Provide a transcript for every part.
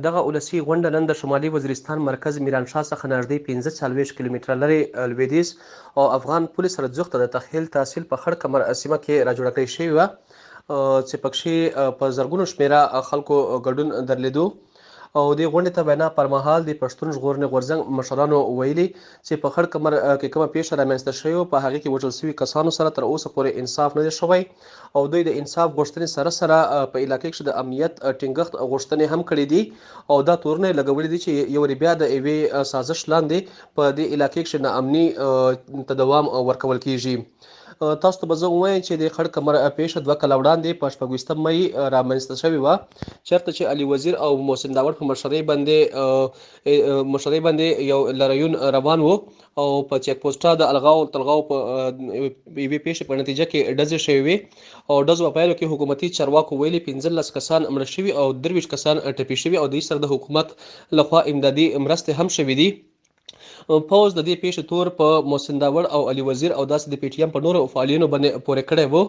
دغه ولسي غونډه نن د شمالي وزیرستان مرکز میرانشاه څخه نږدې 45 کیلومتره لرې لویدیځ او افغان پولې سره جوخته د تخیل تحصیل په خړ کمر سیمه کې راجوړه کړې شوې وه چې پکښې په زرګونو شمېره خلکو ګډون درلودو او دې غونډې ته وینا پر مهال د پشتون ژغورنې غوځنګ مشرانو ویلي چې په خړ کمر کې کومه پیښه رامنځته شوې په هغې کې وژل شوي کسانو سره تر اوسه پورې انصاف نه دی شوی او دوی د انصاف غوښتنې سره سره په علاقې کې د امنیت ټینګښت غوښتنې هم کړې دي او دا تورونه لګولي دي چې یو بیا د یوې سازش لاندې په دې علاقې کې ناامني ته دوام ورکول کیږي تاسو ته به زه ووایم چې د خړ کمر پیښه 2 کاله وړاندې په 26 مۍ رامنځته شوې وه چېرته چې علي وزیر او محسن داوړ په مشرۍ باندې یو لاریون روان و او په چیک پوسټه د الغاو تلغاو په یوې پیښې په نتیجه کې ډزې شوې وې او ډزو په پیلو کې حکومتي چارواکو ویلي 15 کسان مړه شوي او 23 کسان ټپي شوي او دوی سره د حکومت لخوا امدادي مرستې هم شوې دي پوز د دې پیښې تور په محسن داوړ او علي وزیر او داسې د پی ټی ایم په نورو فعالینو باندې پورې کړی وو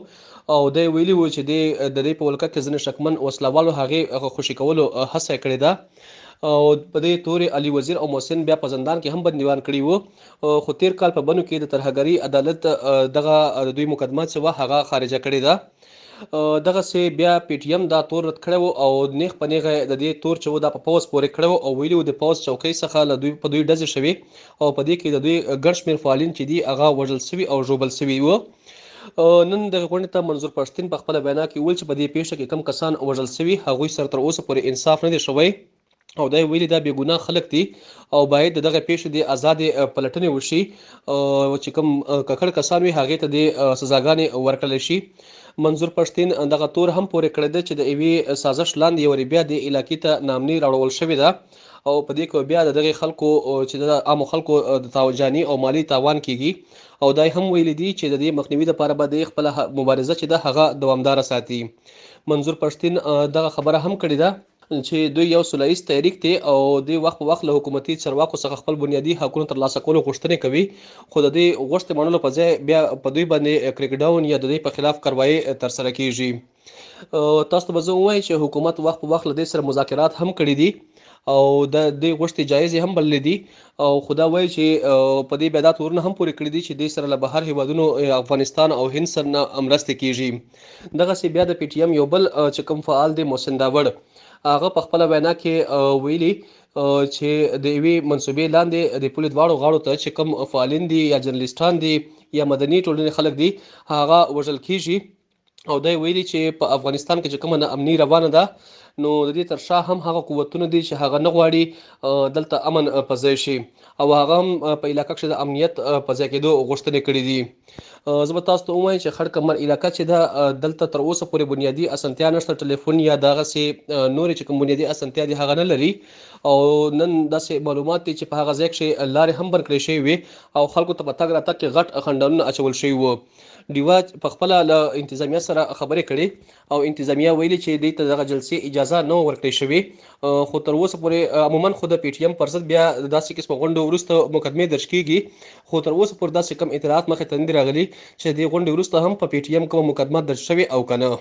او دی ویلي وو چې د دې په ولکه کې ځینې شکمن وسلوالو هغې خوشي کولو هڅه یې کړې ده او په دې تورې علي وزیر او محسن بیا په زندان کې هم بندیوان کړي وو خو تیر کال په بنو کې د ترهګرۍ عدالت دغه دوی مقدمه چې وه هغه خارجه کړې ده دغسې بیا پی ټی ایم دا تور رد کړی و او نیغ په نیغه د دې تور چې و دا په پوز پورې کړی و او ویلي و د پوز چوکۍ څخه له دوی په دوی ډزې شوي او په دې کې د دوی ګڼ شمېر فعالین چې دي هغه وژل شوي او ژوبل شوي وو نن دغه غونډې ته منظور پښتون په خپله وینا کې ویل چې په دې پیښه کې کم کسان وژل شوي هغوی سره تر اوسه پورې انصاف نه دی شوی او دا ویلي دا بې ګناه خلک دي او باید دغه پیښې د آزادې پلټنې وشي چې کوم ککړ کسان وي هغې ته د سزاګانې ورکړلی شي منظور پښتون دغه تور هم پورې کړی دی چې د یوې سازش لاندې یو بیا د علاقې ته ناامني راوړل شوې ده او په دې کې بیا د دغې خلکو چې د عامو خلکو د جاني او مالي تاوان کیږي او دا هم ویلي دي چې د دې مخنیوي لپاره به د خپله مبارزه چې ده هغه دوامداره ساتي منظور پښتون دغه خبره هم کړې ده چې دوی یو سوله ایز تحریک دی او دوی وخت په وخت له حکومتي چارواکو څخه خپل بنیادي حقونه ترلاسه کولو غوښتنې کوي خو د دې غوښتنې منلو په ځای بیا په دوی باندې کریک ډاون یا د دوی په خلاف کاروایي ترسره کیږي تاسو ته به زه ووایم چې حکومت وخت په وخت له دې سره مذاکرات هم کړي دي او د دې غوښتنې جایزې هم بللې دي او خو دا وایي چې په دې بیا دا تورونه هم پورې کړي دي چې دوی سره له بهر هیوادونو افغانستان او هند سره مرستې کیږي دغسې بیا د پی ټی ایم یو بل چې کوم فعال دی محسن داوړ هغه په خپله وینا کې ویلي چې د یوې منصوبې لاندې د پولې دواړو غاړو ته چې کوم فعالین دي یا جرنلیسټان دي یا مدني ټولنې خلک دي هغه وژل کیږي او دا ویلي چې په افغانستان کې چې کومه ناامني روانه ده نو د دې تر شا هم هغه قوتونه دي چې هغه نه غواړي دلته امن په ځای شي او هغه هم په علاقه کې د امنیت په ځای کېدو غوښتنې کړي دي زه به تاسو ته ووایم چې خړ کمر علاقه چې ده دلته تر اوسه پورې بنیادي اسانتیا نشته ټلیفون یا دغسې نورې چې کوم بنیادي اسانتیا دي هغه نه لري او نن داسې معلومات دي چې په هغه ځای کښې لارې هم بند کړې شوې وې او خلکو ته په تګ راتګ کې غټ خنډانونه اچول شوي وو ډیوه په خپله له انتظامیه سره خبرې کړې او انتظامیه ویلي چې دوی ته دغه جلسې اجازه نه ورکړې شوې خو تر اوسه پورې عموما خو د پی ټی ایم پر ضد بیا داسې قسمه غونډو وروسته مقدمې درج کیږي خو تر اوسه پورې داسې کم اطلاعات مخې ته نه دي راغلي چې دې غونډې وروسته هم په پی ټی ایم کومه مقدمه درج شوې او که نه